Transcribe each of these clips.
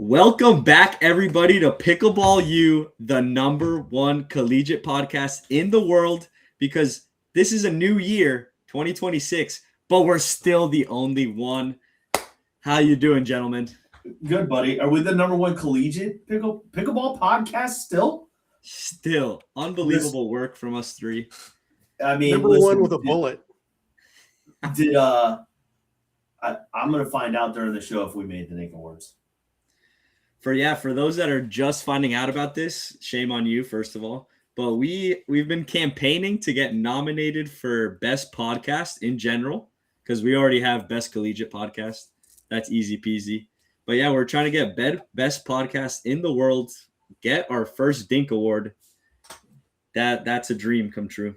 Welcome back, everybody, to Pickleball U, the number one collegiate podcast in the world, because this is a new year, 2026, but we're still the only one. How you doing, gentlemen? Good, buddy. Are we the number one collegiate pickleball podcast still? Still. Unbelievable work from us three. I mean, number one with a bullet. I'm going to find out during the show if we made the Nick Awards. For those that are just finding out about this, shame on you, first of all. But we've been campaigning to get nominated for best podcast in general, because we already have best collegiate podcast. That's easy peasy. But yeah, we're trying to get best podcast in the world, get our first Dink Award. That's a dream come true.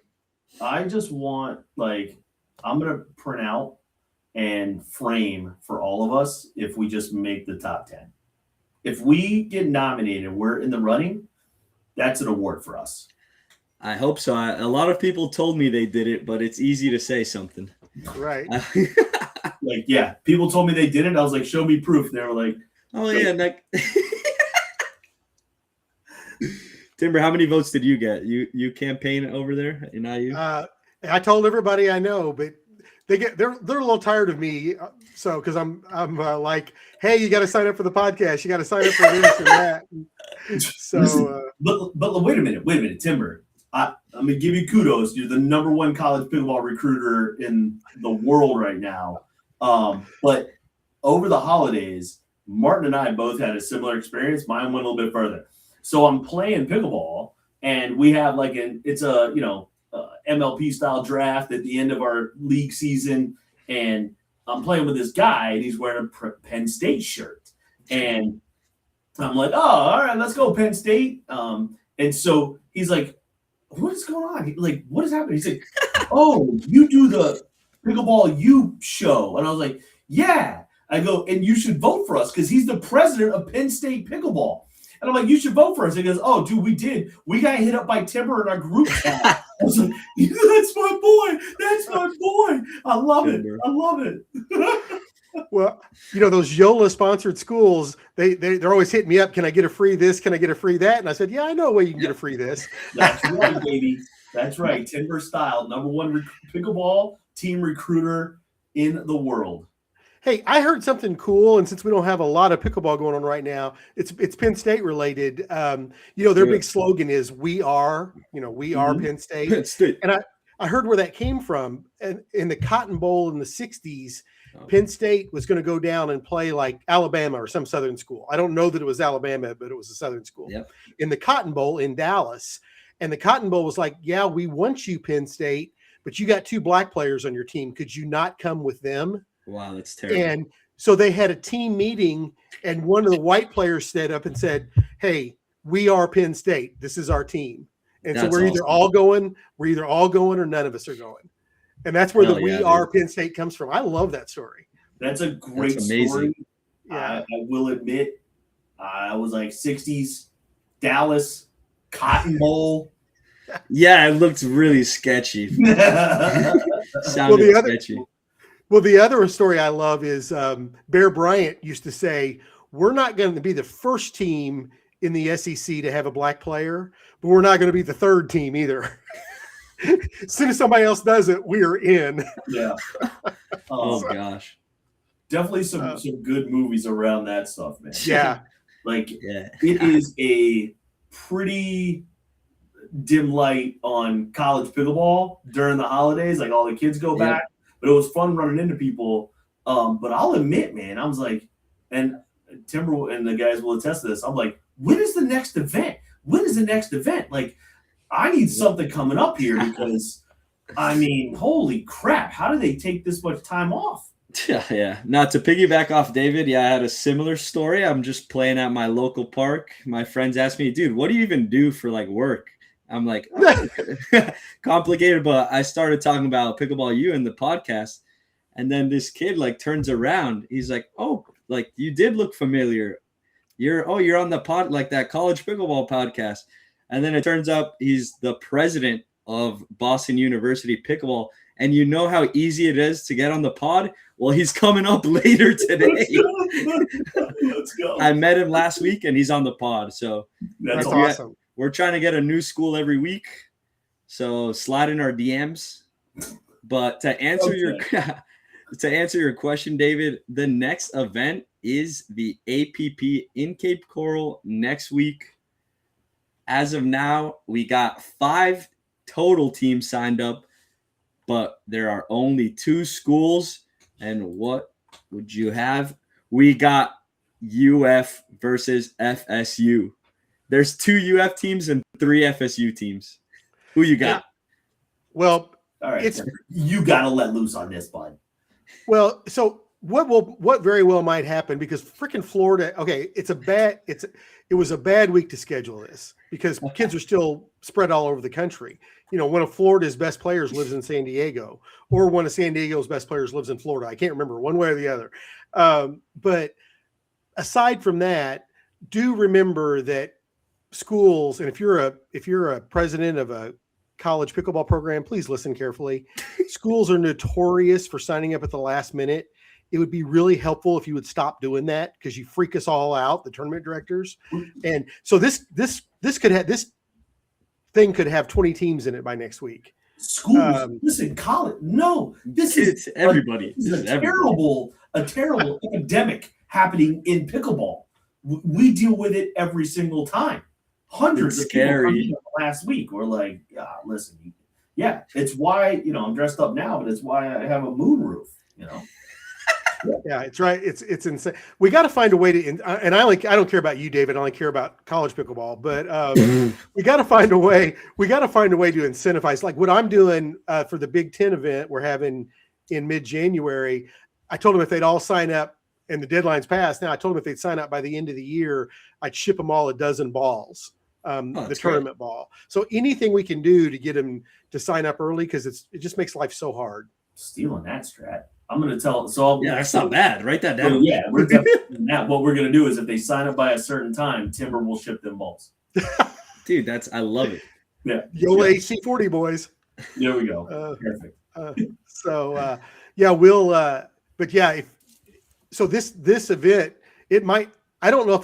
I just want, I'm going to print out and frame for all of us if we just make the top 10. If we get nominated, we're in the running, that's an award for us. I hope so. A lot of people told me they did it, but it's easy to say something. Right. People told me they did it. I was like, show me proof. They were like, oh, yeah. Timber, how many votes did you get? You campaign over there in IU? I told everybody I know, but they're a little tired of me. So because I'm like, hey, you got to sign up for the podcast. You got to sign up for this and that. So, listen, but wait a minute, Timber. I'm gonna give you kudos. You're the number one college pickleball recruiter in the world right now. But over the holidays, Martin and I both had a similar experience. Mine went a little bit further. So I'm playing pickleball, and we have MLP style draft at the end of our league season, and I'm playing with this guy, and he's wearing a Penn State shirt, and I'm like, oh, all right, let's go Penn State. And so he's like, what is going on? What is happening? He's like, oh, you do the Pickleball U show. And I was like, yeah. I go, and you should vote for us because he's the president of Penn State Pickleball. And I'm like, you should vote for us. He goes, oh, dude, we did. We got hit up by Timber in our group chat. I was like, that's my boy. That's my boy. I love it. well, those YOLA sponsored schools, they're always hitting me up. Can I get a free this? Can I get a free that? And I said, yeah, I know a way you can get a free this. That's right, baby. That's right. Timber style, number one pickleball team recruiter in the world. Hey, I heard something cool, and since we don't have a lot of pickleball going on right now, it's Penn State related. Their big slogan is "We are," Penn State. Penn State. And I heard where that came from. And in the Cotton Bowl in the '60s, Penn State was going to go down and play like Alabama or some Southern school. I don't know that it was Alabama, but it was a Southern school. Yep. In the Cotton Bowl in Dallas, and the Cotton Bowl was like, "Yeah, we want you, Penn State, but you got two black players on your team. Could you not come with them?" Wow, that's terrible. And so they had a team meeting, and one of the white players stood up and said, hey, we are Penn State. This is our team. And so we're either all going or none of us are going. And that's where We Are Penn State comes from. I love that story. That's a great story. Yeah. I will admit, I was like 60s, Dallas, Cotton Bowl. Yeah, it looked really sketchy. Sounded sketchy. Well, the other story I love is Bear Bryant used to say, we're not going to be the first team in the SEC to have a black player, but we're not going to be the third team either. As soon as somebody else does it, we are in. Yeah. Gosh. Definitely some good movies around that stuff, man. Yeah. It is a pretty dim light on college pickleball during the holidays. Like all the kids go back. But it was fun running into people. But I'll admit, man, I was like, and Timber and the guys will attest to this. I'm like, when is the next event? When is the next event? Like, I need something coming up here because, I mean, holy crap. How do they take this much time off? Yeah. Now, to piggyback off David, I had a similar story. I'm just playing at my local park. My friends asked me, dude, what do you even do for, work? I'm like, complicated, but I started talking about Pickleball U in the podcast. And then this kid turns around. He's like, oh, you did look familiar. You're on the pod, that college pickleball podcast. And then it turns out he's the president of Boston University Pickleball. And you know how easy it is to get on the pod? Well, he's coming up later today. Let's go. I met him last week, and he's on the pod. So That's awesome. We're trying to get a new school every week. So slide in our DMs. But to answer your question, David, the next event is the APP in Cape Coral next week. As of now, we got 5 total teams signed up, but there are only 2 schools. And what would you have? We got UF versus FSU. There's 2 UF teams and 3 FSU teams. Who you got? Well, all right, you got to let loose on this, bud. Well, so what very well might happen, because freaking Florida, okay, it was a bad week to schedule this because kids are still spread all over the country. You know, one of Florida's best players lives in San Diego, or one of San Diego's best players lives in Florida. I can't remember one way or the other. But aside from that, do remember that schools, and if you're a president of a college pickleball program, please listen carefully. Schools are notorious for signing up at the last minute. It would be really helpful if you would stop doing that, because you freak us all out, the tournament directors. And so this thing could have 20 teams in it by next week. Schools, listen, college. No, this is everybody. This is a terrible epidemic happening in pickleball. We deal with it every single time. Hundreds of people coming in last week. We're like, listen, yeah, it's why, I'm dressed up now, but it's why I have a moon roof, Yeah, it's right. It's insane. We got to find a way to, and I don't care about you, David. I only care about college pickleball, but we got to find a way. We got to find a way to incentivize, like what I'm doing for the Big Ten event we're having in mid-January. I told them if they'd all sign up, and the deadline's passed now. I told them if they'd sign up by the end of the year, I'd ship them all a dozen balls. The tournament ball. So anything we can do to get them to sign up early, because it just makes life so hard. Stealing that strat. I'm going to tell. So that's not bad. Write that down. Yeah, we're definitely not. What we're going to do is if they sign up by a certain time, Timber will ship them balls. Dude, I love it. Yeah. Yola HC40 boys. There we go. Perfect. We'll. But yeah, this event, it might. I don't know if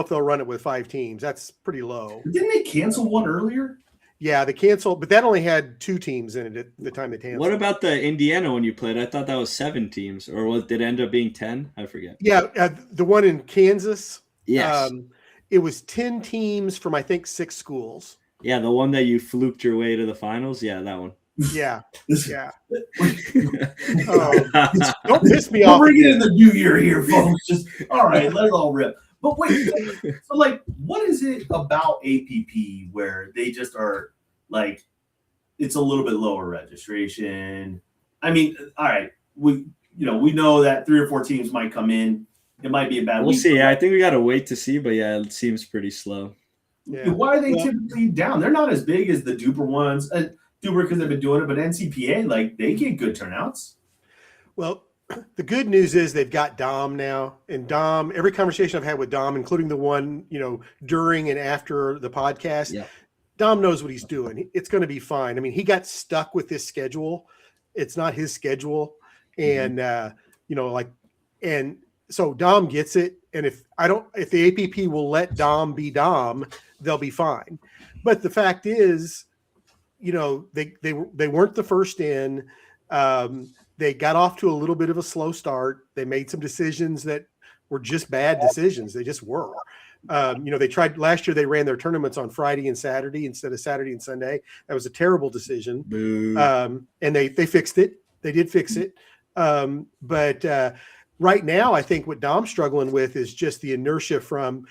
they'll run it with 5 teams. That's pretty low. Didn't they cancel one earlier? Yeah, they canceled, but that only had 2 teams in it at the time they canceled. What about the Indiana one you played? I thought that was 7 teams, or did it end up being 10? I forget. Yeah, the one in Kansas. Yes. It was 10 teams from, I think, 6 schools. Yeah, the one that you fluked your way to the finals. Yeah, that one. Yeah. Don't piss me off. We're bringing in the new year here, folks. Just all right, let it all rip. But wait, so what is it about APP where they just are like, it's a little bit lower registration? I mean, all right, we know that 3 or 4 teams might come in. It might be a bad week. We'll see. I think we gotta wait to see, but yeah, it seems pretty slow. Yeah. Why are they typically down? They're not as big as the Duper ones. Duper because they've been doing it, but NCPA, they get good turnouts. Well, the good news is they've got Dom now, and Dom, every conversation I've had with Dom, including the one, during and after the podcast, Dom knows what he's doing. It's going to be fine. I mean, he got stuck with this schedule. It's not his schedule. And, and so Dom gets it. And if the APP will let Dom be Dom, they'll be fine. But the fact is, they weren't the first in. They got off to a little bit of a slow start. They made some decisions that were just bad decisions. They just were. They tried last year. They ran their tournaments on Friday and Saturday instead of Saturday and Sunday. That was a terrible decision. And they fixed it. They did fix it. But right now, I think what Dom's struggling with is just the inertia from.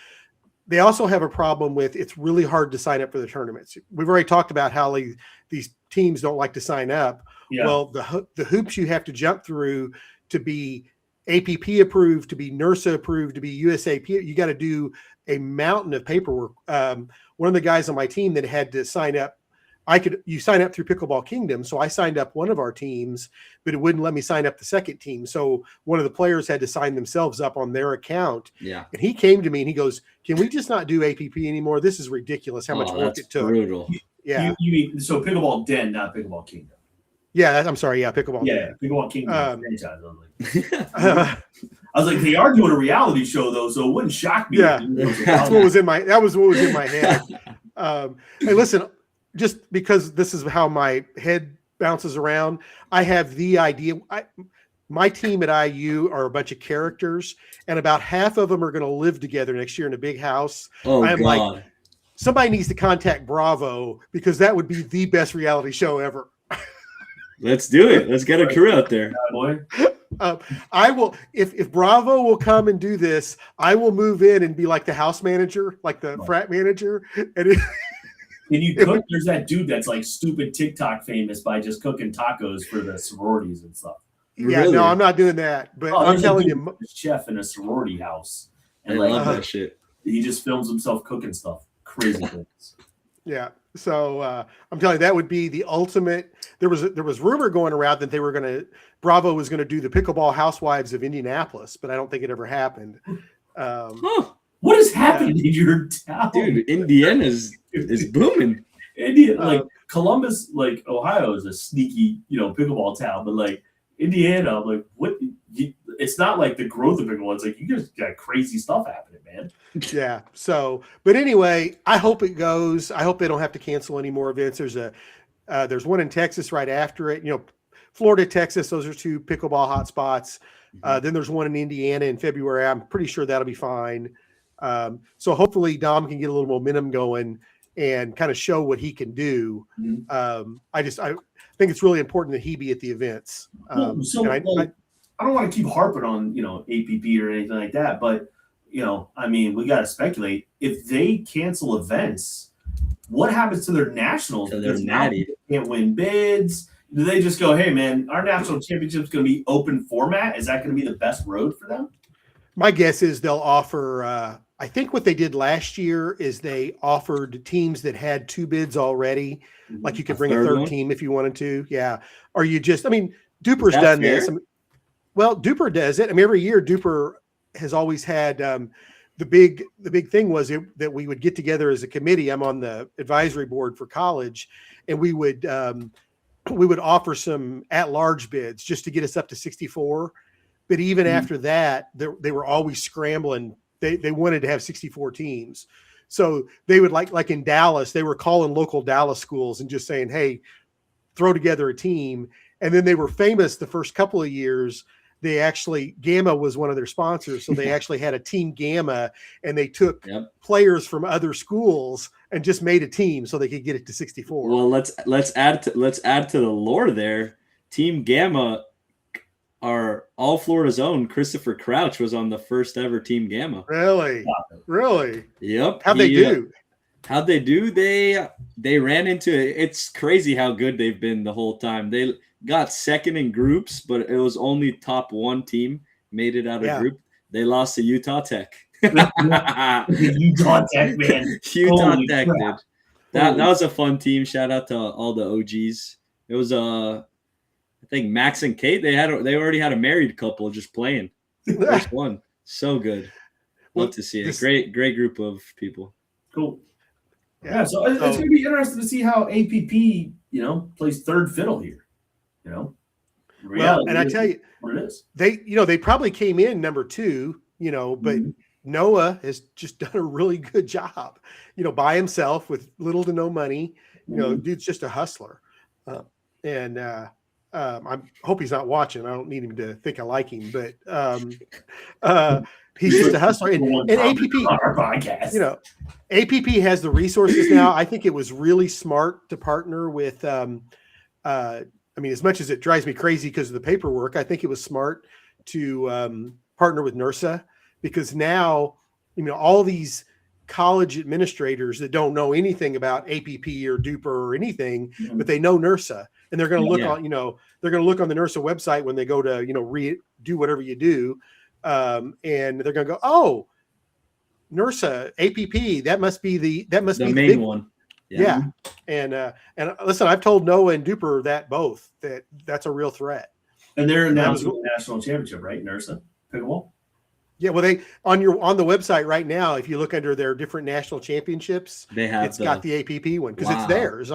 They also have a problem with it's really hard to sign up for the tournaments. We've already talked about how these teams don't like to sign up. Yeah. Well, the hoops you have to jump through to be APP approved, to be NERSA approved, to be USAP, you got to do a mountain of paperwork. One of the guys on my team that had to sign up, you sign up through Pickleball Kingdom. So I signed up one of our teams, but it wouldn't let me sign up the second team. So one of the players had to sign themselves up on their account. Yeah. And he came to me and he goes, "Can we just not do APP anymore? This is ridiculous how much work it took." Brutal. Yeah. You mean, so Pickleball Den, not Pickleball Kingdom. Yeah, I'm sorry. Yeah, Pickleball. Yeah, Pickleball King franchise. Uh, I was like, they are doing a reality show though, so it wouldn't shock me. Yeah, that was what was in my head. Hey, listen, just because this is how my head bounces around, I have the idea. My team at IU are a bunch of characters, and about half of them are going to live together next year in a big house. Oh, I'm God. like, somebody needs to contact Bravo because that would be the best reality show ever. Let's do it. Let's get a crew out there. Boy. I will, if Bravo will come and do this, I will move in and be like the house manager, like the frat manager. And Can you cook? There's that dude that's like stupid TikTok famous by just cooking tacos for the sororities and stuff. Yeah, Really? no, I'm not doing that. But I'm telling you, chef in a sorority house, and I love that shit. He just films himself cooking stuff, crazy things. Yeah. So I'm telling you, that would be the ultimate. There was rumor going around that Bravo was going to do the Pickleball Housewives of Indianapolis, but I don't think it ever happened. What has happened in your town, dude? Indiana is booming. Indiana, Columbus, Ohio is a sneaky, pickleball town, but Indiana, what? It's not like the growth of pickleball. It's like you just got crazy stuff happening, man. Yeah. So, but anyway, I hope it goes. I hope they don't have to cancel any more events. There's one in Texas right after it. Florida, Texas. Those are two pickleball hotspots. Then there's one in Indiana in February. I'm pretty sure that'll be fine. So hopefully Dom can get a little momentum going and kind of show what he can do. I think it's really important that he be at the events. I don't want to keep harping on, APP or anything like that, but, we got to speculate. If they cancel events, what happens to their nationals? So they're natty. They can't win bids. Do they just go, hey, man, our national championship is going to be open format? Is that going to be the best road for them? My guess is they'll offer, I think what they did last year is they offered teams that had 2 bids already. Like you could bring a third team if you wanted to. Yeah. Or you just, Duper's done this. Well, Duper does it. Every year Duper has always had the big thing was that we would get together as a committee. I'm on the advisory board for college, and we would offer some at-large bids just to get us up to 64. But even after that, they were always scrambling. They wanted to have 64 teams. So they would like in Dallas, they were calling local Dallas schools and just saying, hey, throw together a team. And then they were famous the first couple of years. They actually, Gamma was one of their sponsors. So they actually had a team Gamma, and they took players from other schools and just made a team so they could get it to 64. Well, let's add to the lore there. Team Gamma are all Florida's own. Christopher Crouch was on the first ever Team Gamma. Really? Yep. How'd they do? How'd they do? They ran into it. It's crazy how good they've been the whole time. They got second in groups, but it was only top 1 team made it out of group. They lost to Utah Tech. Utah Tech, man. Utah Tech did. That was a fun team. Shout out to all the OGs. It was I think Max and Kate, they already had a married couple just playing. First one. So good. Love to see it. Great group of people. Cool. Yeah, so it's going to be interesting to see how APP, plays third fiddle here. Well, and I tell you, what it is. They probably came in number 2, but Noah has just done a really good job, by himself with little to no money. Dude's just a hustler. I hope he's not watching. I don't need him to think I like him, but he's just a hustler. And APP, our podcast. APP has the resources now. I think it was really smart to partner with. As much as it drives me crazy because of the paperwork, I think it was smart to partner with NERSA, because now, all these college administrators that don't know anything about APP or Duper or anything, but they know NERSA, and they're going to look on, they're going to look on the NERSA website when they go to, do whatever you do. And they're going to go, oh, NERSA APP, that must be the main big one. Yeah. And listen, I've told Noah and Duper that's a real threat. And they're announcing the national championship, right? NERSA Pickleball. Yeah, well, they on the website right now, if you look under their different national championships, got the APP one because it's theirs.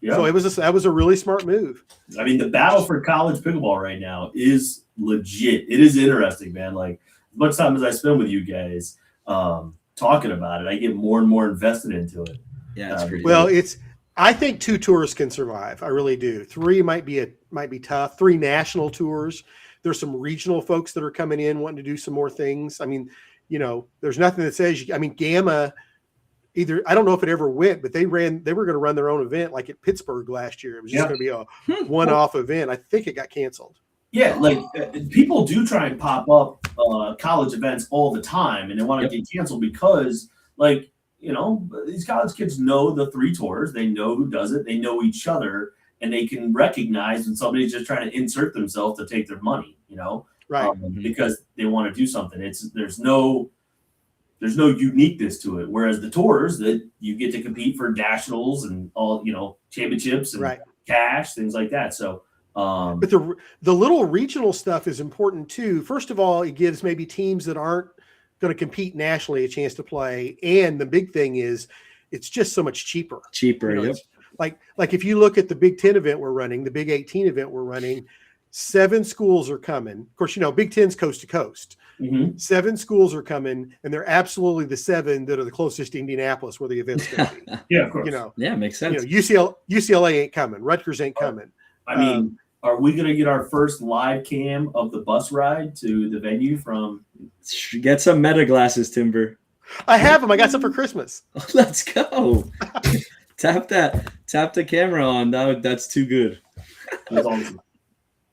Yeah. So that was a really smart move. I mean, the battle for college pickleball right now is legit. It is interesting, man. Like, as much time as I spend with you guys talking about it, I get more and more invested into it. Yeah, it's pretty well, cool. I think 2 tours can survive. I really do. 3 might be tough. 3 national tours. There's some regional folks that are coming in wanting to do some more things. I mean, there's nothing that says, Gamma, I don't know if it ever went, but they were going to run their own event like at Pittsburgh last year. It was just going to be a one-off event. I think it got canceled. Yeah, like people do try and pop up college events all the time, and they want to get canceled because, like, these college kids know the 3 tours. They know who does it. They know each other, and they can recognize when somebody's just trying to insert themselves to take their money, right? Because they want to do something. There's no uniqueness to it. Whereas the tours that you get to compete for nationals and all, championships and cash, things like that. So, but the little regional stuff is important too. First of all, it gives maybe teams that aren't going to compete nationally a chance to play. And the big thing is it's just so much cheaper. Yep. Like if you look at the Big 10 event we're running, the Big 18 event we're running, 7 schools are coming. Of course, Big 10's coast to coast. 7 schools are coming, and they're absolutely the 7 that are the closest to Indianapolis where the event's going to be. Yeah, of course. Yeah, makes sense. UCLA ain't coming. Rutgers ain't coming. I mean, are we going to get our first live cam of the bus ride to the venue from? Get some meta glasses, Timber. I have them. I got some for Christmas. Let's go. Tap the camera on. That's too good. That's awesome.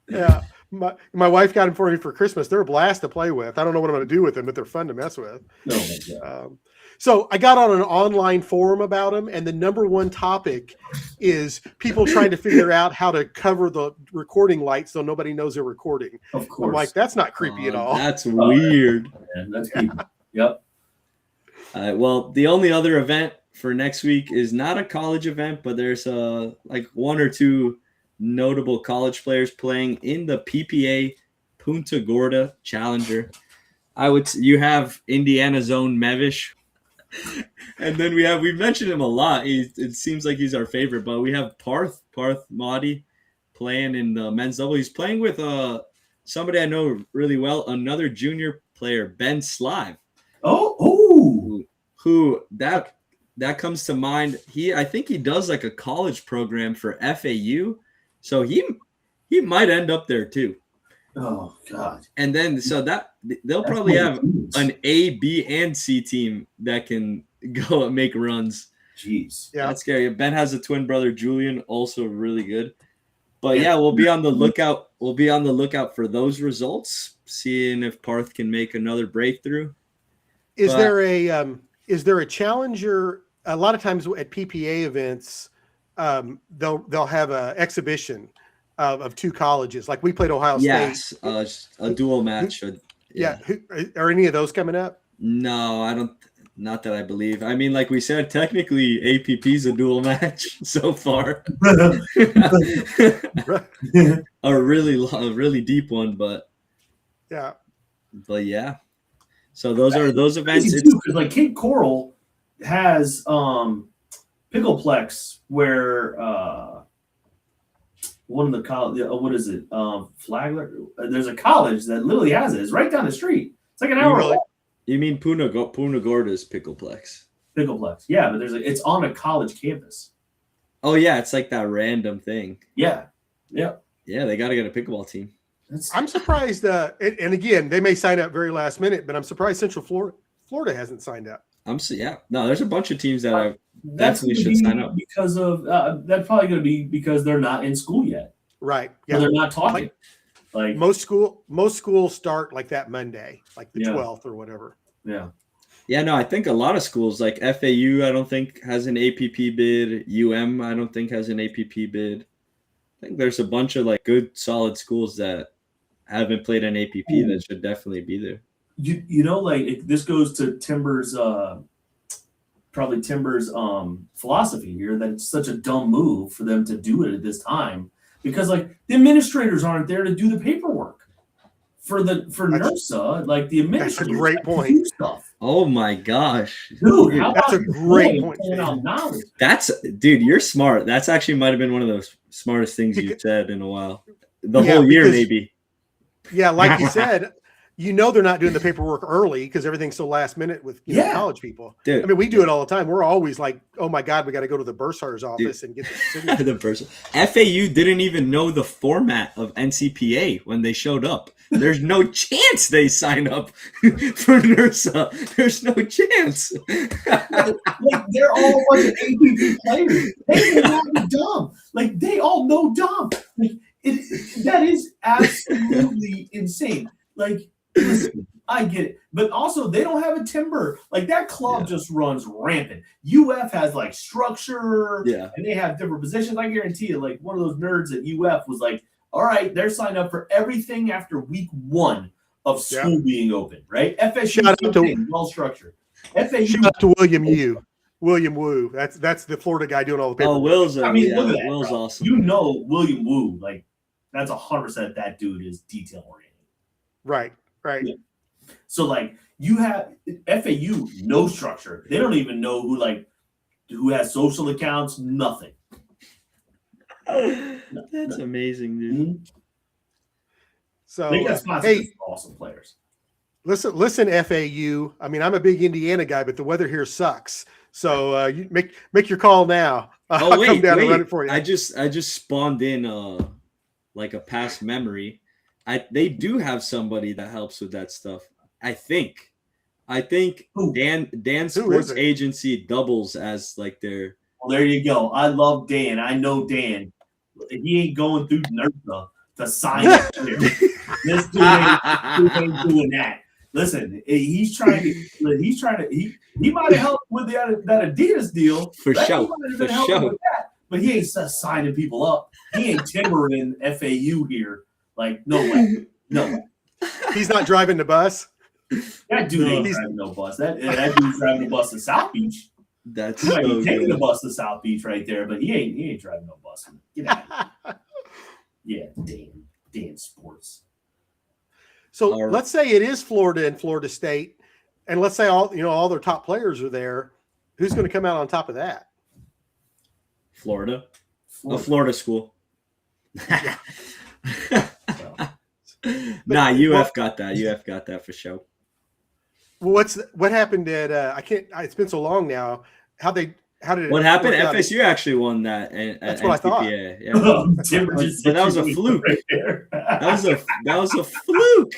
Yeah. My wife got them for me for Christmas. They're a blast to play with. I don't know what I'm going to do with them, but they're fun to mess with. So I got on an online forum about them, and the number one topic is people trying to figure out how to cover the recording lights so nobody knows they're recording. Of course. I'm like, that's not creepy at all. That's weird. That's creepy. Yep. Well, the only other event for next week is not a college event, but there's like 1 or 2 notable college players playing in the PPA Punta Gorda Challenger. You have Indiana's own Mevish, and then we mentioned him a lot. It seems like he's our favorite, but we have Parth Mahdi playing in the men's double. He's playing with somebody I know really well, another junior player, Ben Slive. Who that comes to mind. I think he does like a college program for FAU. So he might end up there too. Oh God! And then they'll probably have an A, B, and C team that can go and make runs. Jeez, yeah, that's scary. Ben has a twin brother, Julian, also really good. But we'll be on the lookout. We'll be on the lookout for those results, seeing if Parth can make another breakthrough. Is there a challenger? A lot of times at PPA events, they'll have an exhibition of 2 colleges. Like we played Ohio State. Yes, a dual match. Are any of those coming up? No, I don't. Not that I believe. I mean, like we said, technically APP's a dual match so far. a really deep one, but yeah. So those events. Because like Cape Coral has Pickleplex where one of the college, what is it? Flagler. There's a college that literally has it. It's right down the street. It's like an hour away. You mean Punta Gorda's Pickleplex? Pickleplex, yeah, but it's on a college campus. Oh yeah, it's like that random thing. Yeah. Yeah, they got to get a pickleball team. I'm surprised. And again, they may sign up very last minute, but I'm surprised Central Florida hasn't signed up. No, there's a bunch of teams that definitely should sign up because of that's probably going to be because they're not in school yet, right? Yeah, or they're not talking. Like most schools start like that Monday, like the 12th or whatever. Yeah, no, I think a lot of schools like FAU, I don't think has an APP bid. I don't think has an APP bid. I think there's a bunch of like good, solid schools that haven't played an APP that should definitely be there. This goes to Timber's philosophy here that it's such a dumb move for them to do it at this time because like the administrators aren't there to do the paperwork for NERSA. Like the administrators that's a great point. Stuff. Oh my gosh. Dude, how That's about a great point, pulling out Jason. knowledge? Dude, you're smart. That's actually might have been one of the smartest things you've said in a while. The Yeah, whole year, because- maybe. Yeah, like you said, they're not doing the paperwork early because everything's so last minute with college people. Dude. I mean, we do it all the time. We're always like, oh my God, we got to go to the bursar's office and get the signature. The person. FAU didn't even know the format of NCPA when they showed up. There's no chance they sign up for NERSA. There's no chance. Like they're all a bunch of APP players. They do not be dumb. Like they all know dumb. Like that is absolutely insane. Like, listen, I get it, but also they don't have a timber. Like that club just runs rampant. UF has like structure, and they have different positions. I guarantee you, like one of those nerds at UF was like, all right, they're signed up for everything after week 1 of school being open, right? FSU well structured. FAU Shout out to William U. William Wu. That's the Florida guy doing all the paperwork. Oh, Will's. I mean, look at that, Will's bro. awesome. You know, William Wu, like that's 100% that dude is detail oriented. Right. Yeah. So like you have FAU, no structure. They don't even know who has social accounts, nothing. That's amazing, dude. Mm-hmm. So they got sponsored awesome players. Listen, FAU. I mean, I'm a big Indiana guy, but the weather here sucks. So you make your call now. I'll come down and run it for you. I just spawned in like a past memory. They do have somebody that helps with that stuff. I think Ooh. Dan Sports Agency doubles as like their. Well, there you go. I love Dan. I know Dan. He ain't going through NERSA to sign up there. This dude ain't doing that. Listen, he might have helped with that Adidas deal. For sure. But he ain't signing people up. He ain't timbering FAU here. Like, no way. He's not driving the bus. That dude ain't driving no bus. That dude's driving the bus to South Beach. That's he might be taking the bus to South Beach right there, but he ain't driving no bus. Get out of here. Yeah, Dan Sports. So let's say it is Florida and Florida State, and let's say all their top players are there. Who's going to come out on top of that? Florida. A Florida school. Nah, UF got that. UF got that for sure. Well, what happened at it's been so long now. How did it? What happened? FSU actually won that. That's what I thought. Yeah. But that was a fluke. Right that was a fluke.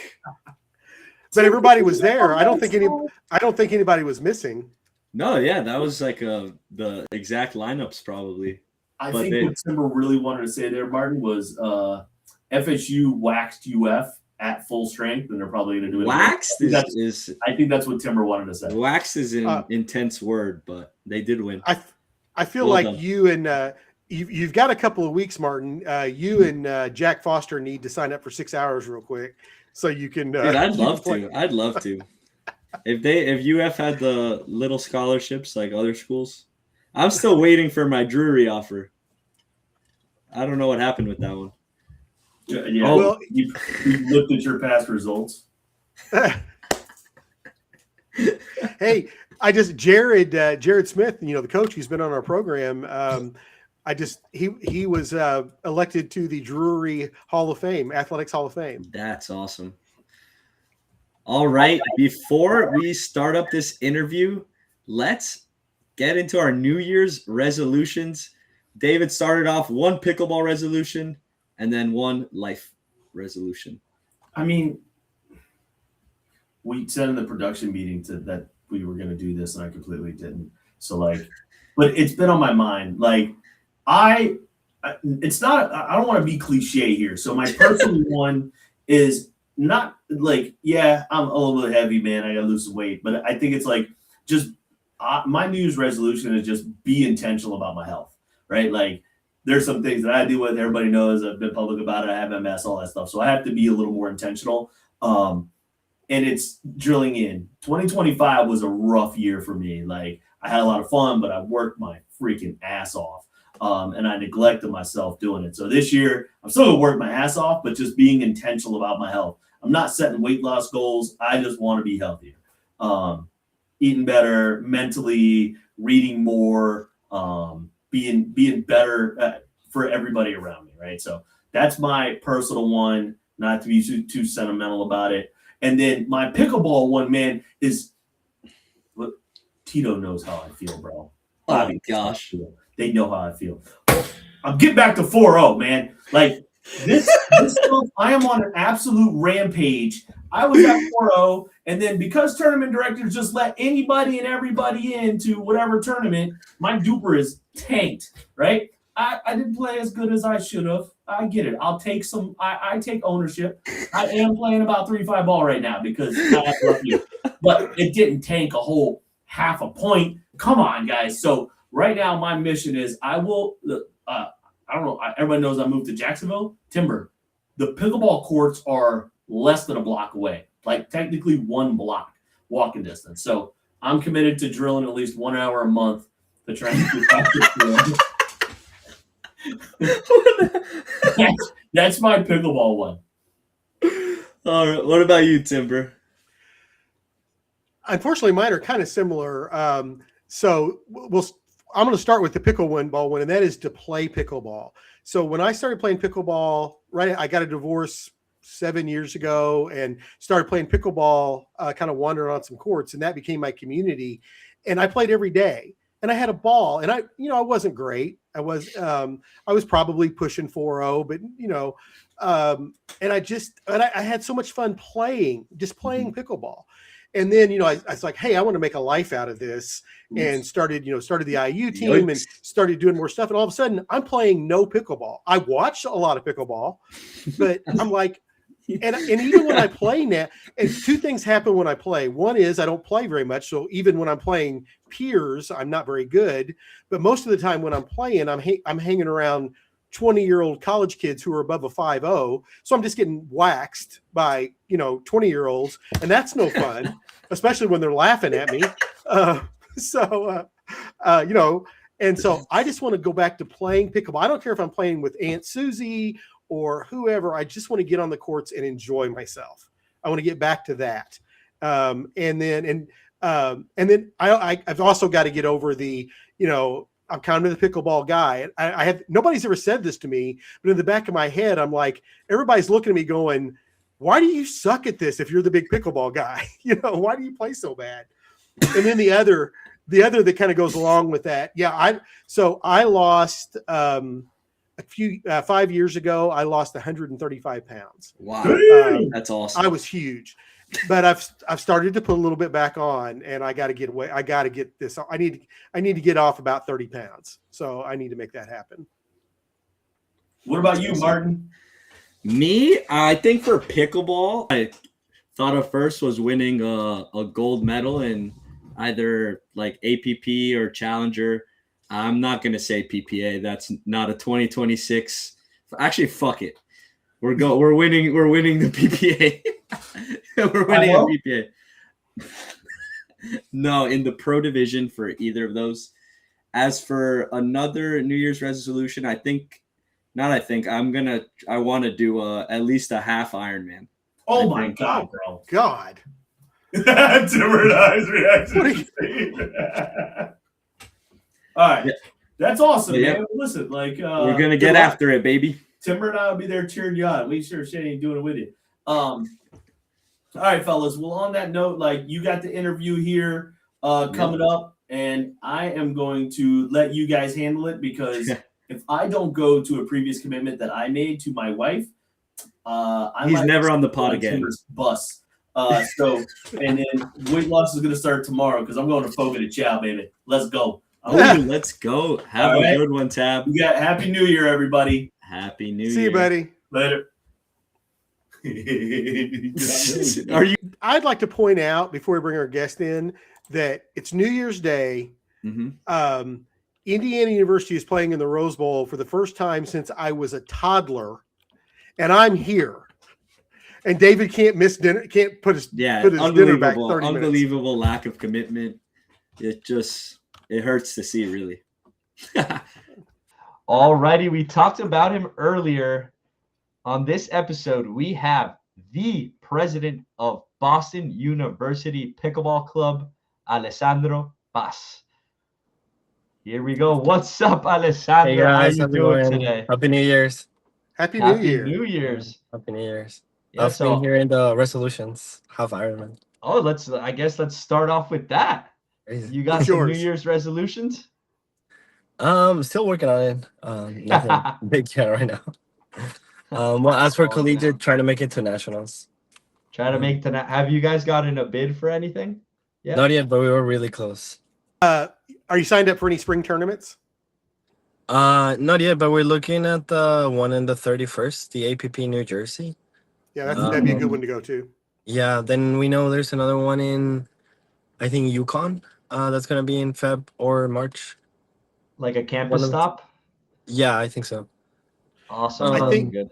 But everybody was there. I don't think anybody was missing. No, yeah, that was like the exact lineups probably. I think what Timber really wanted to say there, Martin, was FSU waxed UF at full strength, and they're probably going to do it. Waxed I think that's what Timber wanted to say. Waxed is an intense word, but they did win. I feel well like done. You and you've got a couple of weeks, Martin. You and Jack Foster need to sign up for 6 hours real quick, so you can. Dude, I'd love to. I'd love to. If UF had the little scholarships like other schools, I'm still waiting for my Drury offer. I don't know what happened with that one. Yeah, well, you looked at your past results. Hey, Jared Smith, the coach who's been on our program. He was elected to the Drury Hall of Fame, Athletics Hall of Fame. That's awesome. All right, before we start up this interview, let's get into our New Year's resolutions. David started off one pickleball resolution and then one life resolution. I mean, we said in the production meeting that we were going to do this, and I completely didn't. So but it's been on my mind. I don't want to be cliche here. So my personal one is not I'm a little bit heavy, man. I got to lose some weight, but I think it's my New Year's resolution is just be intentional about my health, right? There's some things that I deal with. Everybody knows I've been public about it. I have MS, all that stuff. So I have to be a little more intentional. And it's drilling in. 2025 was a rough year for me. I had a lot of fun, but I worked my freaking ass off. And I neglected myself doing it. So this year, I'm still going to work my ass off, but just being intentional about my health. I'm not setting weight loss goals. I just want to be healthier. eating better, mentally, reading more, being better for everybody around me, right? So that's my personal one, not to be too sentimental about it. And then my pickleball one, man, is what Tito knows how I feel, bro. Oh, gosh. They know how I feel. I'm getting back to 4-0, man. Like this stuff, I am on an absolute rampage. I was at 4-0, and then because tournament directors just let anybody and everybody into whatever tournament, my duper is tanked, right? I didn't play as good as I should have. I get it. I'll take some. I take ownership. I am playing about 3-5 ball right now because I have lucky, but it didn't tank a whole half a point. Come on, guys. So right now, my mission is I will. I don't know. Everybody knows I moved to Jacksonville. Timber. The pickleball courts are less than a block away, like technically 1 block walking distance. So I'm committed to drilling at least 1 hour a month to try and get back to that's my pickleball one. All right. What about you, Timber? Unfortunately, mine are kind of similar. So I'm going to start with the pickleball one, and that is to play pickleball. So when I started playing pickleball, right, I got a divorce 7 years ago and started playing pickleball, kind of wandering on some courts, and that became my community. And I played every day, and I had a ball. And I wasn't great. I was probably pushing 4-0, but and I had so much fun playing pickleball. And then, I was like, hey, I want to make a life out of this, and started the IU team and started doing more stuff. And all of a sudden I'm playing no pickleball. I watched a lot of pickleball, but I'm like, and even when I play now, and 2 things happen when I play. One is I don't play very much. So even when I'm playing peers, I'm not very good, but most of the time when I'm playing, I'm hanging around 20-year-old college kids who are above a 5-0. So I'm just getting waxed by, 20-year-olds, and that's no fun, especially when they're laughing at me. And so I just want to go back to playing pickleball. I don't care if I'm playing with Aunt Susie or whoever. I just want to get on the courts and enjoy myself. I want to get back to that. And then I've also got to get over the, I'm kind of the pickleball guy. I have, nobody's ever said this to me, but in the back of my head, I'm like, everybody's looking at me going, why do you suck at this if you're the big pickleball guy? Why do you play so bad? And then the other that kind of goes along with that. Yeah. I lost 5 years ago, I lost 135 pounds. Wow. That's awesome. I was huge. But I've started to put a little bit back on, and I got to get away. I got to get this. I need to get off about 30 pounds. So I need to make that happen. What about you, Martin? Me, I think for pickleball, I thought of first was winning a gold medal in either like APP or Challenger. I'm not going to say PPA. That's not a 2026. Actually, fuck it. We're winning the PPA. We're winning a PPA. No, in the pro division for either of those. As for another New Year's resolution, I want to do at least a half Ironman. Oh my God, bro. God. Timber and I's reaction. All right. Yeah. That's awesome, man. Yeah. Listen, we're going to get after it, baby. Timber and I will be there cheering you on. We sure shit ain't doing it with you. All right, fellas. Well, on that note, you got the interview here coming up, and I am going to let you guys handle it because if I don't go to a previous commitment that I made to my wife, he's never on the pod again. Timber's bus. And then weight loss is going to start tomorrow because I'm going to Foga to Chow, baby. Let's go. Let's go. Have a good one, Tab. We got Happy New Year, everybody. Happy New Year. See you, buddy. Later. I'd like to point out before we bring our guest in that it's New Year's Day. Mm-hmm. Indiana University is playing in the Rose Bowl for the first time since I was a toddler, and I'm here. And David can't miss dinner. Can't put his dinner back 30 minutes. Unbelievable lack of commitment. It hurts to see, really. Alrighty, we talked about him earlier. On this episode, we have the president of Boston University Pickleball Club. Alessandro Paz. Here we go. What's up, Alessandro? Hey guys, How you how's it doing going? today? Happy New Year's. Happy New Happy Year. New Year's. Happy New Year's. Yeah, I've been so hearing the resolutions. Half Ironman. I guess let's start off with that. Crazy. You got What's some New yours? Year's resolutions? Still working on it. Nothing big yet right now. Well, as for Oh, collegiate, trying to make it to nationals. Try to make tonight. Have you guys gotten a bid for anything? Yeah. Not yet, but we were really close. Are you signed up for any spring tournaments? Not yet, but we're looking at the one in the 31st, the APP New Jersey. Yeah, that'd be a good Um, one to go to. Yeah, then we know there's another one in, I think, Yukon. That's gonna be in Feb or March. Like a campus One of- stop? Yeah, I think so. Awesome. I That's think- good.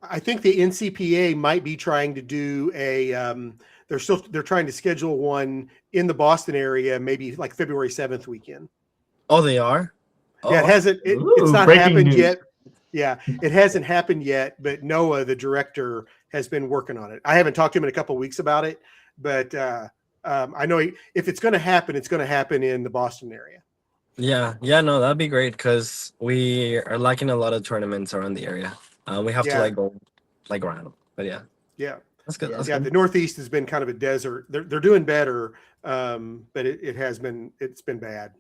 I think the NCPA might be trying to do a. They're trying to schedule one in the Boston area, maybe like February 7th weekend. Oh, they are? Yeah, it Oh, hasn't. It's Ooh, not breaking happened news. yet. Yeah, it hasn't happened yet. But Noah, the director, has been working on it. I haven't talked to him in a couple of weeks about it, but I know if it's going to happen, it's going to happen in the Boston area. yeah, no, that'd be great because we are lacking a lot of tournaments around the area. We have to Yeah. like go like around, but yeah, Yeah, that's good. Yeah. That's yeah. good. The Northeast has been kind of a desert. They're doing better, but it's been bad.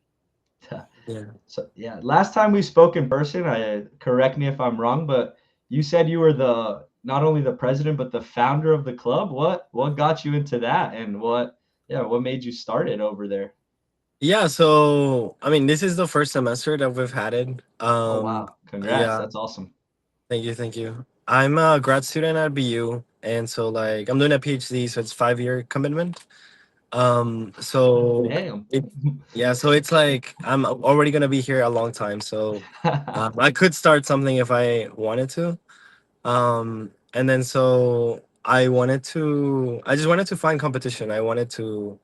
Yeah, So yeah, last time we spoke in person, correct me if I'm wrong, but you said you were not only the president but the founder of the club. What got you into that, and what made you start it over there? yeah. So I mean, this is the first semester that we've had it. Oh wow, congrats, yeah. that's awesome. Thank you. I'm a grad student at BU, and so like I'm doing a PhD, so it's 5-year commitment. So Damn. yeah, so it's like I'm already gonna be here a long time, so I could start something if I wanted to. And then so I just wanted to find competition. I wanted to,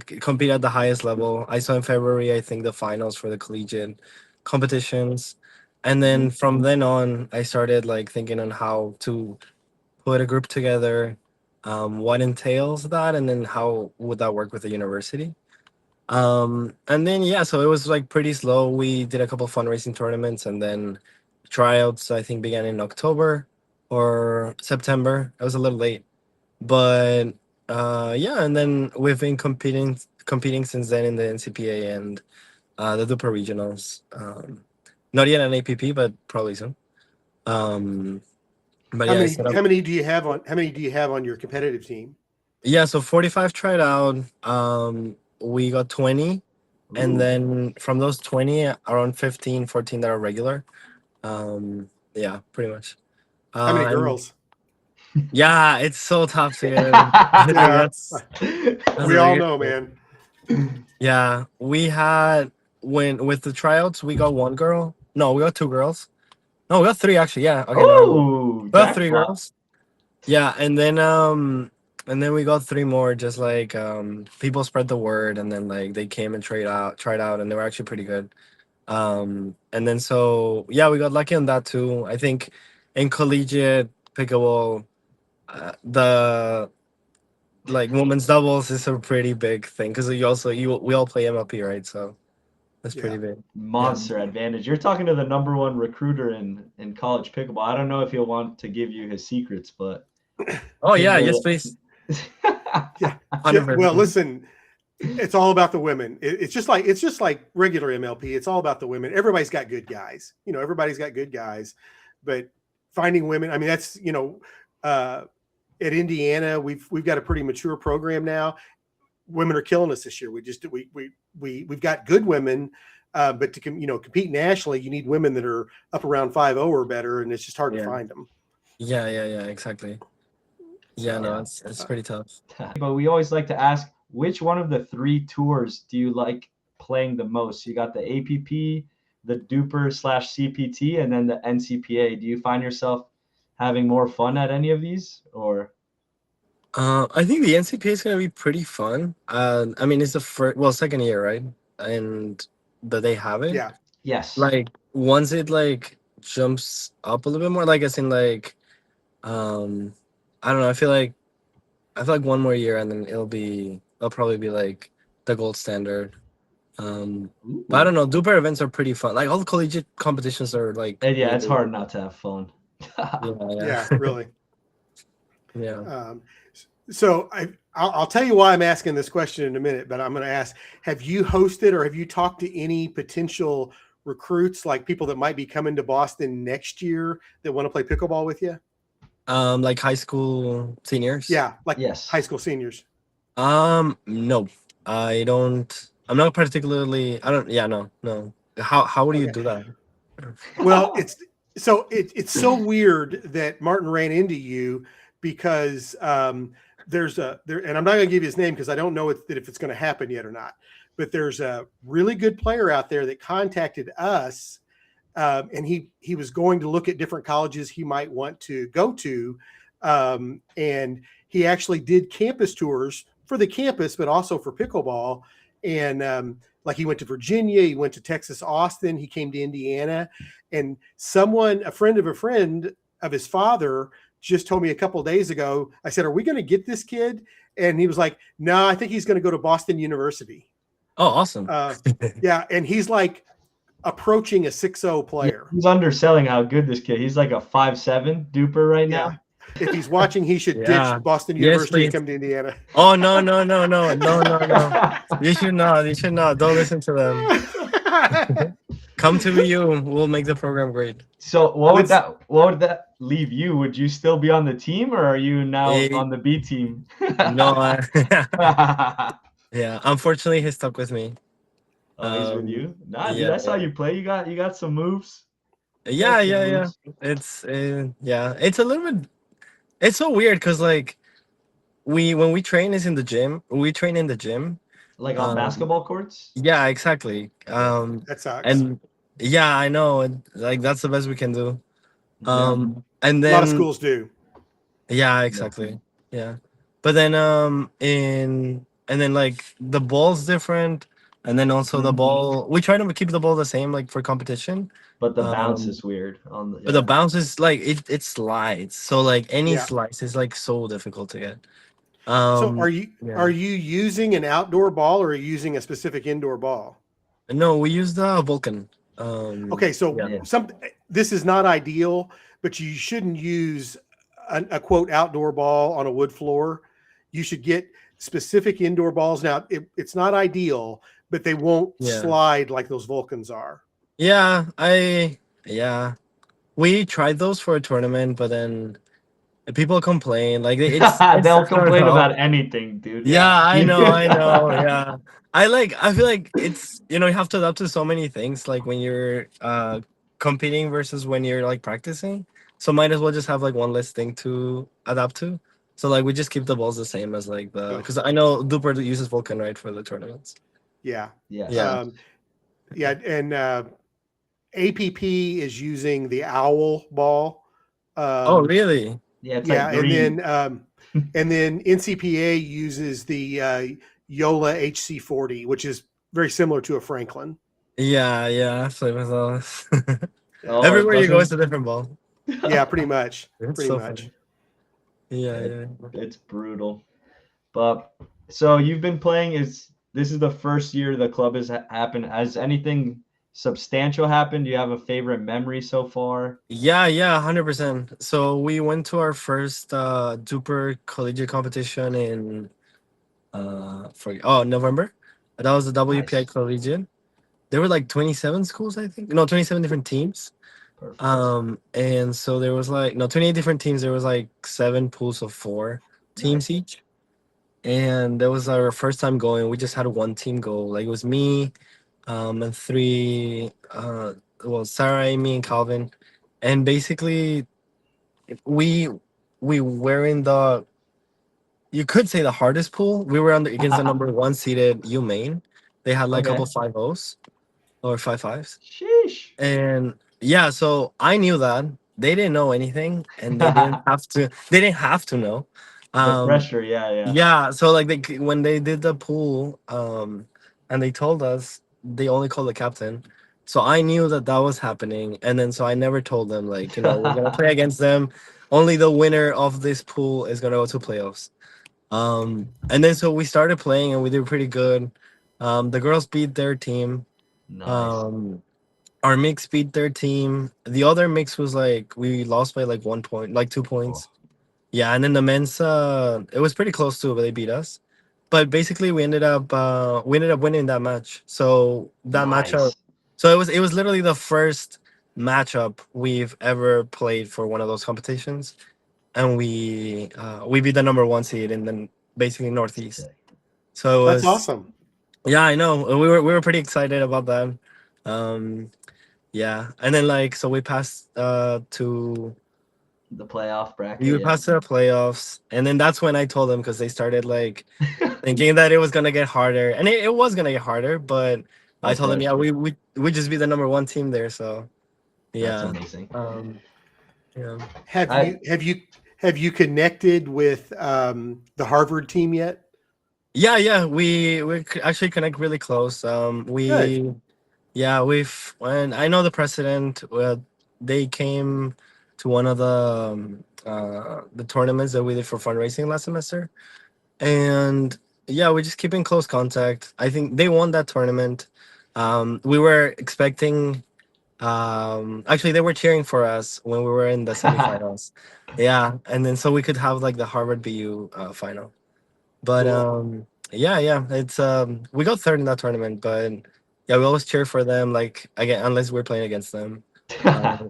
compete at the highest level. I saw in February, I think, the finals for the collegiate competitions. And then from then on, I started like thinking on how to put a group together, what entails that, and then how would that work with the university. And then yeah, so it was like pretty slow. We did a couple fundraising tournaments, and then tryouts I think began in October or September. I was a little late, but yeah, and then we've been competing since then in the NCPA and the Duper regionals. Not yet an APP, but probably soon. But yeah, I set up- How many do you have on your competitive team? yeah, so 45 tried out. We got 20, and Ooh. then from those 20, around 15, 14 that are regular. Yeah, pretty much. How many And- girls? Yeah, it's so tough to get. Yeah. That's We a all weird know, thing. man. Yeah, we had with the tryouts, we got one girl. No, we got two girls. No, we got three actually. Yeah, okay. No, Oh, we got three jackpot. girls. Yeah, and then we got three more. Just like people spread the word, and then like they came and tried out, and they were actually pretty good. And then so yeah, we got lucky on that too. I think in collegiate pickleball, the like women's doubles is a pretty big thing because we all play MLP, right? So that's pretty big. Monster advantage. You're talking to the number one recruiter in college pickleball. I don't know if he'll want to give you his secrets, but Oh yeah, yes please. Yeah. 100%. Well, listen, it's all about the women. It's just like regular MLP. It's all about the women. Everybody's got good guys. Everybody's got good guys, but finding women. I mean, that's at Indiana, we've got a pretty mature program now. Women are killing us this year. We've got good women, but to compete nationally, you need women that are up around 5.0 or better, and it's just hard to find them. Yeah, exactly. Yeah, no, it's pretty tough. But we always like to ask, which one of the three tours do you like playing the most? You got the APP, the Duper/CPT, and then the NCPA. Do you find yourself having more fun at any of these, or? I think the NCPA is gonna be pretty fun. I mean, it's the second year, right? And that they have it. Yeah. Yes. Like once it like jumps up a little bit more, like as in like, I don't know. I feel like I feel like one more year and then it'll probably be like the gold standard. But I don't know. Duper events are pretty fun. Like all the collegiate competitions are like. And yeah, really, it's hard not to have fun. Yeah, really. Yeah. So I'll tell you why I'm asking this question in a minute, but I'm going to ask: have you hosted or have you talked to any potential recruits, like people that might be coming to Boston next year that want to play pickleball with you? Like high school seniors. Yeah, like Yes. high school seniors. No, I don't. I'm not particularly. I don't. Yeah, no. How would you do that? Well, it's so weird that Martin ran into you because there's and I'm not going to give you his name because I don't know if it's going to happen yet or not. But there's a really good player out there that contacted us, and he was going to look at different colleges he might want to go to, and he actually did campus tours for the campus, but also for pickleball, and like he went to Virginia, he went to Texas, Austin, he came to Indiana, and a friend of his father just told me a couple of days ago, I said, are we going to get this kid? And he was like, no, I think he's going to go to Boston University. Oh, awesome. Yeah. And he's like approaching a 6'0" player. He's underselling how good this kid. He's like a 5'7" duper right now. If he's watching, he should ditch Boston University and come to Indiana. Oh, no. You should not. Don't listen to them. Come to VU. We'll make the program great. So what would that leave you? Would you still be on the team, or are you now on the B team? No. Yeah. Unfortunately, he's stuck with me. Oh, he's with you? Nah, dude, yeah, that's how you play. You got some moves. Yeah. It's it's a little bit. It's so weird because like when we train is in the gym. We train in the gym. Like on basketball courts? Yeah, exactly. That sucks. And yeah, I know. And like that's the best we can do. And then a lot of schools do. Yeah, exactly. Yeah. But then and then like the ball's different. And then also the ball, we try to keep the ball the same, like for competition. But the bounce is weird on the. But the bounce is like it slides. So like any slice is like so difficult to get. So are you using an outdoor ball or are you using a specific indoor ball? No, we use the Vulcan. Okay, so this is not ideal, but you shouldn't use a quote outdoor ball on a wood floor. You should get specific indoor balls. Now it's not ideal, but they won't slide like those Vulcans are. We tried those for a tournament, but then people complain. Like they'll complain about anything, dude. Yeah, I know. Yeah, I feel like it's you have to adapt to so many things. Like when you're competing versus when you're like practicing. So might as well just have like one less thing to adapt to. So like we just keep the balls the same as like because I know Duper uses Vulcan, right, for the tournaments. Yeah. And APP is using the Owl ball. Oh, really? Yeah. It's and then NCPA uses the Yola HC40, which is very similar to a Franklin. Yeah. I've played with those. Everywhere you go, it's a different ball. Yeah, pretty much. Funny. Yeah. It's brutal. But so you've been playing. This is the first year the club has happened. Has anything substantial happened? Do you have a favorite memory so far? Yeah, 100%. So we went to our first Duper collegiate competition in November. That was the WPI Collegiate. There were like 27 schools, I think. No, 27 different teams. Perfect. And so there was 28 different teams. There was like 7 pools of 4 teams each. And that was our first time going. We just had one team go. Like it was me, and 3 Sarah, Amy, and Calvin. And basically we were in you could say the hardest pool. We were against the number 1 seeded UMaine. They had like a couple 5-0s or 5-5s. Sheesh. And yeah, so I knew that. They didn't know anything and they didn't have to know. The pressure, yeah. Yeah, so like when they did the pool, and they told us they only called the captain. So I knew that was happening, and then so I never told them we're gonna play against them. Only the winner of this pool is gonna go to playoffs. And then so we started playing and we did pretty good. The girls beat their team. Nice. Our mix beat their team. The other mix was like we lost by like 1 point, like 2 points. Yeah, and then the men's it was pretty close too, but they beat us. But basically we ended up winning that match. So that matchup, Nice. so it was literally the first matchup we've ever played for one of those competitions, and we beat the number one seed in the basically Northeast. So it That's was, awesome. yeah, I know. We were pretty excited about that. Um, yeah, and then like so we passed to The playoff bracket. we Yeah. passed to the playoffs, and then that's when I told them because they started like thinking that it was gonna get harder, and it was gonna get harder. But I No told them, yeah, pressure. we just be the number one team there. So That's yeah, amazing. yeah. Have you connected with the Harvard team yet? Yeah, we actually connect really close. Good. Yeah, when I know the president, they came to one of the tournaments that we did for fundraising last semester, and yeah, we just keep in close contact. I think they won that tournament. We were expecting. Actually, they were cheering for us when we were in the semifinals. Yeah, and then so we could have like the Harvard BU final. But Cool. yeah, it's we got third in that tournament, but yeah, we always cheer for them. Like again, unless we're playing against them. Yeah,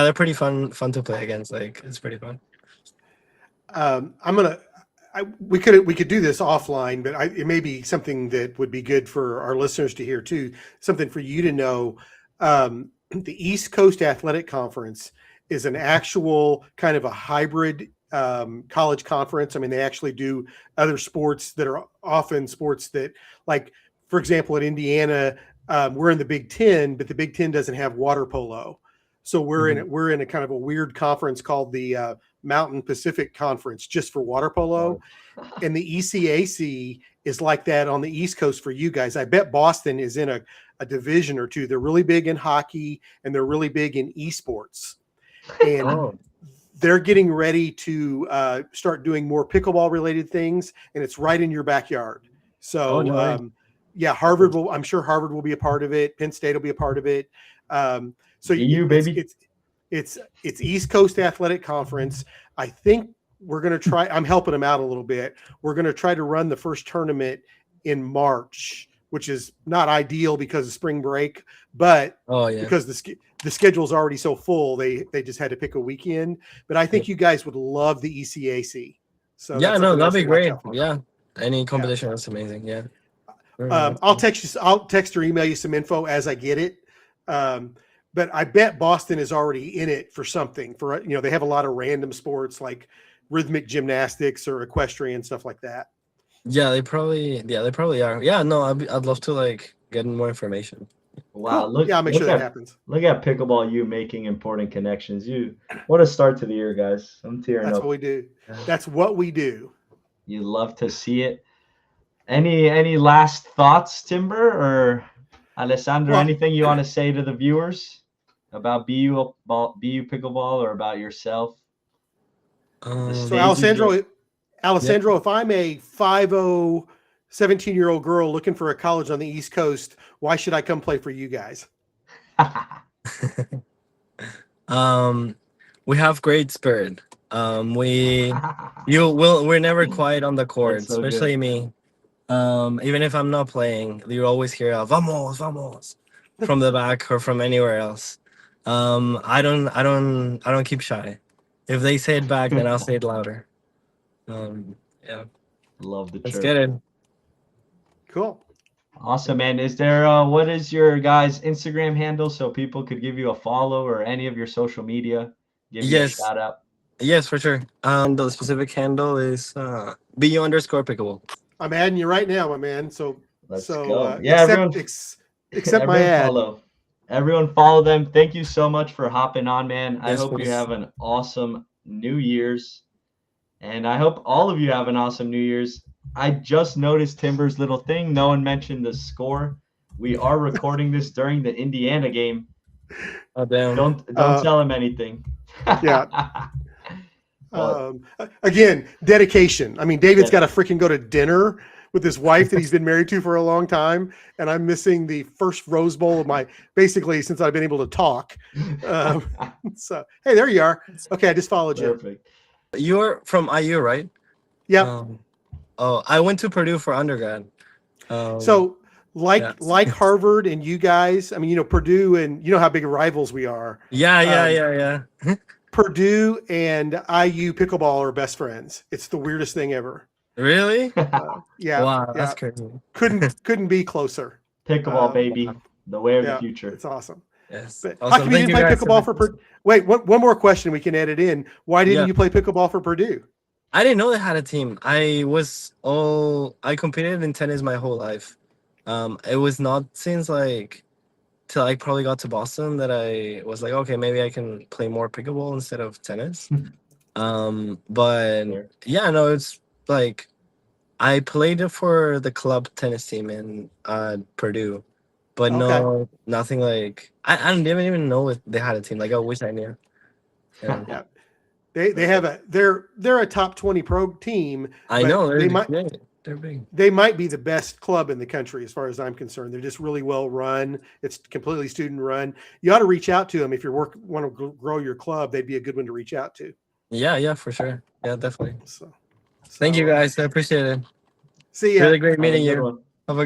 they're pretty fun to play against. Like it's pretty fun. I'm gonna. We could do this offline, but it may be something that would be good for our listeners to hear too. Something for you to know. The East Coast Athletic Conference is an actual kind of a hybrid college conference. I mean, they actually do other sports that are often sports that, like, for example, at Indiana, we're in the Big Ten, but the Big Ten doesn't have water polo. So we're in a kind of a weird conference called the Mountain Pacific Conference just for water polo. And the ECAC is like that on the East Coast for you guys. I bet Boston is in a division or two. They're really big in hockey and they're really big in esports. And they're getting ready to start doing more pickleball related things. And it's right in your backyard. So, No. Yeah, I'm sure Harvard will be a part of it. Penn State will be a part of it. So EU, baby. It's East Coast Athletic Conference. I think we're going to try. I'm helping them out a little bit. We're going to try to run the first tournament in March, which is not ideal because of spring break, but because the schedule's already so full, they just had to pick a weekend. But I think you guys would love the ECAC. So yeah, that's no, something that'd else be to watch great. out for. Yeah, any competition is amazing. Yeah. I'll text or email you some info as I get it. But I bet Boston is already in it for something. For they have a lot of random sports like rhythmic gymnastics or equestrian stuff like that. Yeah, they probably are. Yeah, no, I'd love to like get more information. Wow, Cool. look! Yeah, I'll make sure that happens. Look at Pickleball U making important connections. What a start to the year, guys! I'm tearing That's up. what we do. That's what we do. You love to see it. Any last thoughts, Timber or Alessandro? Well, anything you want to say to the viewers about BU Pickleball or about yourself? So Alessandro, if I'm a 5'0", 17-year-old girl looking for a college on the East Coast, why should I come play for you guys? We have great spirit. We're never quiet on the court, So especially good. me. Even if I'm not playing, you always hear "Vamos, vamos" from the back or from anywhere else. I don't keep shy. If they say it back, then I'll say it louder. Yeah. Love the Let's chirp. get it. Cool. Awesome, man. Is there what is your guys' Instagram handle so people could give you a follow or any of your social media? Give you a shout out. Yes, for sure. The specific handle is BU_Pickleball. I'm adding you right now, my man. So Let's go. Yeah, accept my ad. Follow. Everyone follow them. Thank you so much for hopping on, man. I Yes, hope please. you have an awesome New Year's. And I hope all of you have an awesome New Year's. I just noticed Timber's little thing. No one mentioned the score. We are recording this during the Indiana game. Oh, damn. Don't tell him anything. Yeah. Again, dedication. I mean, David's Yeah. got to freaking go to dinner with his wife that he's been married to for a long time, and I'm missing the first Rose Bowl of basically since I've been able to talk. So hey, there you are. Okay, I just followed you. Perfect. You're from IU, right? Yeah. Oh, I went to Purdue for undergrad. So like Harvard and you guys, I mean, Purdue and you know how big of rivals we are. Yeah. Purdue and IU pickleball are best friends. It's the weirdest thing ever. Really? Yeah. Wow, that's crazy. Couldn't be closer. Pickleball, baby. The way of the future. It's awesome. Yes. But Awesome. how come you Thank didn't play guys pickleball so for Purdue? Wait, one more question we can edit in. Why didn't you play pickleball for Purdue? I didn't know they had a team. I competed in tennis my whole life. It was not since till I probably got to Boston that I was like, okay, maybe I can play more pickleball instead of tennis. But yeah, no, it's like I played for the club tennis team in Purdue, but no, nothing like I didn't even know if they had a team. Like I wish I knew. Yeah. They're a top 20 pro team. I know they're big. They might be the best club in the country as far as I'm concerned. They're just really well run. It's completely student run. You ought to reach out to them if you want to grow your club. They'd be a good one to reach out to. Yeah, for sure. Yeah, definitely. So Thank you guys. I appreciate it. See ya. Really great meeting you. Have a good